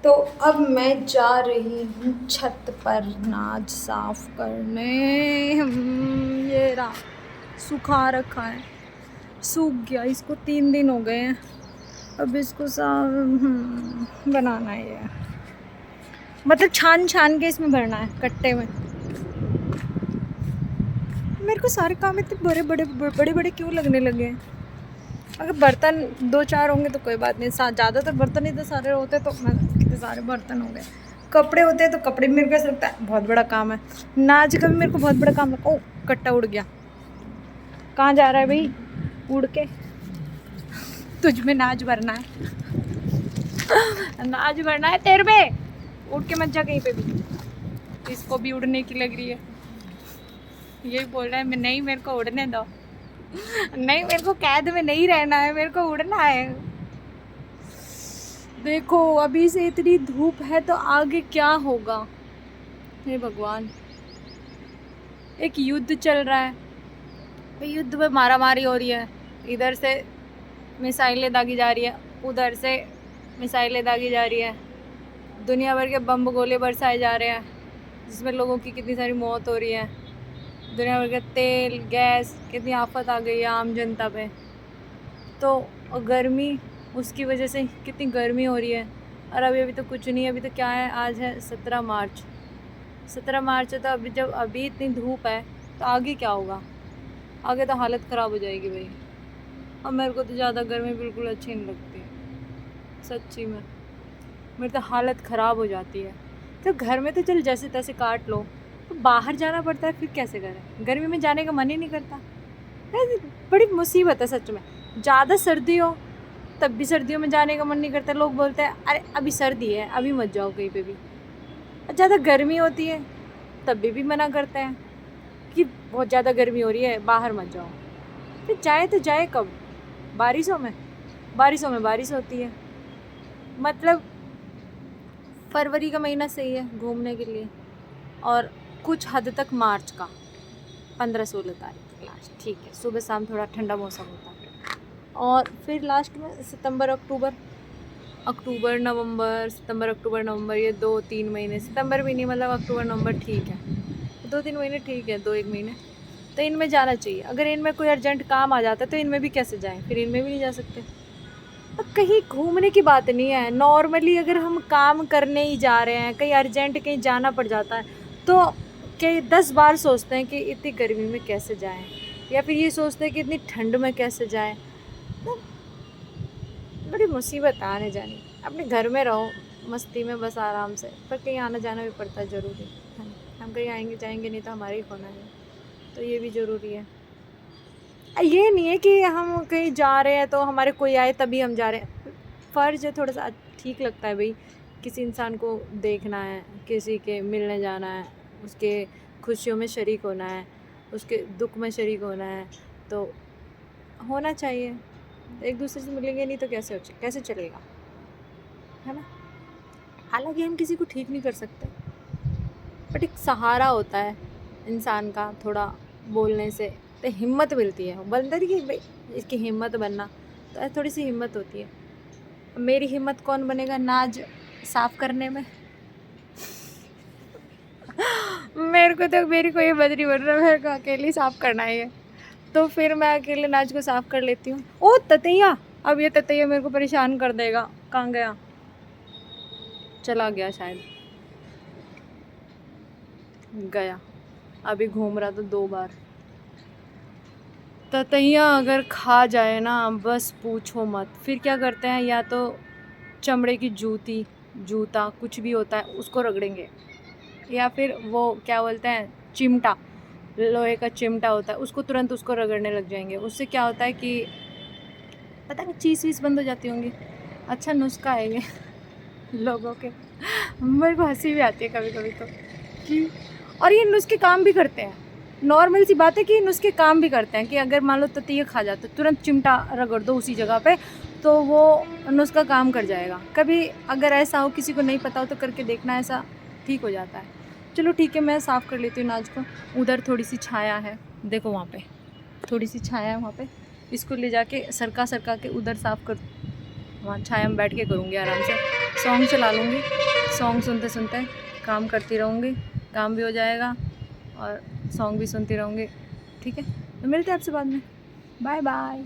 तो अब मैं जा रही हूँ छत पर नाज साफ करने। ये रहा, सुखा रखा है, सूख गया, इसको 3 दिन हो गए हैं। अब इसको साफ बनाना है, ये मतलब छान छान के इसमें भरना है कट्टे में। मेरे को सारे काम इतने बड़े बड़े बड़े बड़े क्यों लगने लगे हैं? अगर बर्तन 2-4 होंगे तो कोई बात नहीं, ज़्यादातर बर्तन ही तो सारे होते तो कितने सारे बर्तन हो गए। कपड़े होते हैं तो कपड़े भी मेरे को ऐसा लगता है बहुत बड़ा काम है। नाच का भी मेरे को बहुत बड़ा काम है। ओ कट्टा उड़ गया, कहाँ जा रहा है भाई? उड़ के तुझ में नाच भरना है। नाच भरना है तेरे में, उड़ के मत जा कहीं पे भी। इसको भी उड़ने की लग रही है, यही बोल रहा है मैं नहीं, मेरे को उड़ने दो, नहीं मेरे को कैद में नहीं रहना है, मेरे को उड़ना है। देखो अभी से इतनी धूप है तो आगे क्या होगा, हे भगवान। एक युद्ध चल रहा है, युद्ध में मारा मारी हो रही है। इधर से मिसाइलें दागी जा रही है, उधर से मिसाइलें दागी जा रही है। दुनिया भर के बम गोले बरसाए जा रहे हैं, जिसमें लोगों की कितनी सारी मौत हो रही है। दुनिया भर का तेल गैस, कितनी आफत आ गई है आम जनता पे। तो गर्मी, उसकी वजह से कितनी गर्मी हो रही है। और अभी तो कुछ नहीं है, अभी तो क्या है, आज है 17 मार्च। 17 मार्च है तो अभी जब अभी इतनी धूप है तो आगे क्या होगा? आगे तो हालत ख़राब हो जाएगी भाई। और मेरे को तो ज़्यादा गर्मी बिल्कुल अच्छी नहीं लगती, सच्ची में मेरी तो हालत ख़राब हो जाती है। तो घर में तो चल जैसे तैसे काट लो, तो बाहर जाना पड़ता है, फिर कैसे करें? गर्मी में जाने का मन ही नहीं करता। बड़ी मुसीबत है सच में। ज़्यादा सर्दी हो तब भी सर्दियों में जाने का मन नहीं करता। लोग बोलते हैं अरे अभी सर्दी है, अभी मत जाओ कहीं पे भी। ज़्यादा गर्मी होती है तब भी मना करते हैं कि बहुत ज़्यादा गर्मी हो रही है, बाहर मत जाओ। फिर जाए तो जाए कब? बारिशों में? बारिशों में बारिश होती है। मतलब फरवरी का महीना सही है घूमने के लिए, और कुछ हद तक मार्च का 15-16 तारीख लास्ट ठीक है, सुबह शाम थोड़ा ठंडा मौसम होता है। और फिर लास्ट में सितंबर अक्टूबर नवंबर, सितंबर अक्टूबर नवंबर, ये 2-3 महीने, सितंबर भी नहीं मतलब अक्टूबर नवंबर ठीक है, 2-3 महीने ठीक है, 2-1 महीने तो इनमें जाना चाहिए। अगर इनमें कोई अर्जेंट काम आ जाता है तो इनमें भी कैसे जाएं? फिर इनमें भी नहीं जा सकते। अब कहीं घूमने की बात नहीं है, नॉर्मली अगर हम काम करने ही जा रहे हैं, कहीं अर्जेंट कहीं जाना पड़ जाता है तो कई 10 बार सोचते हैं कि इतनी गर्मी में कैसे जाएं, या फिर ये सोचते हैं कि इतनी ठंड में कैसे जाएं। तो बड़ी मुसीबत आने जानी। अपने घर में रहो मस्ती में बस आराम से, पर कहीं आना जाना भी पड़ता है ज़रूरी है ना। हम कहीं आएंगे जाएंगे नहीं तो हमारा ही खोना है, तो ये भी ज़रूरी है। ये नहीं है कि हम कहीं जा रहे हैं तो हमारे कोई आए तभी हम जा रहे हैं। फ़र्ज़ है थोड़ा सा, ठीक लगता है भाई, किसी इंसान को देखना है, किसी के मिलने जाना है, उसके खुशियों में शरीक होना है, उसके दुख में शरीक होना है, तो होना चाहिए। एक दूसरे से मिलेंगे नहीं तो कैसे चलेगा, है ना? हालांकि हम किसी को ठीक नहीं कर सकते, बट एक सहारा होता है इंसान का, थोड़ा बोलने से तो हिम्मत मिलती है। बनता है कि भाई इसकी हिम्मत बनना, तो थोड़ी सी हिम्मत होती है। मेरी हिम्मत कौन बनेगा नाज साफ़ करने में? मेरे को तो मेरी कोई हिम्मत नहीं बन रहा, मेरे को अकेले साफ़ करना है, तो फिर मैं अकेले नाज को साफ़ कर लेती हूँ। ओ ततैया, अब ये ततैया मेरे को परेशान कर देगा। कहाँ गया? चला गया शायद, गया। अभी घूम रहा था 2 बार। ततैया अगर खा जाए ना बस पूछो मत। फिर क्या करते हैं, या तो चमड़े की जूता कुछ भी होता है उसको रगड़ेंगे, या फिर वो क्या बोलते हैं चिमटा, लोहे का चिमटा होता है, उसको तुरंत उसको रगड़ने लग जाएंगे। उससे क्या होता है कि पता नहीं चीज़ वीज़ बंद हो जाती होंगी। अच्छा नुस्खा है ये लोगों के। मेरे को हंसी भी आती है कभी कभी तो कि, और ये नुस्खे काम भी करते हैं। नॉर्मल सी बात है कि नुस्खे काम भी करते हैं कि अगर मान लो ततैया खा जाता है, तुरंत चिमटा रगड़ दो उसी जगह पे, तो वो नुस्खा काम कर जाएगा। कभी अगर ऐसा हो, किसी को नहीं पता हो तो करके देखना, ऐसा ठीक हो जाता है। चलो ठीक है, मैं साफ़ कर लेती हूँ नाज को। उधर थोड़ी सी छाया है, देखो वहाँ पे थोड़ी सी छाया है, वहाँ पे इसको ले जाके सरका के उधर साफ़ कर, वहाँ छाया में बैठ के करूँगी आराम से। सॉन्ग चला लूँगी, सॉन्ग सुनते सुनते काम करती रहूँगी, काम भी हो जाएगा और सॉन्ग भी सुनती रहूँगी। ठीक है, तो मिलते हैं आपसे बाद में। Bye bye.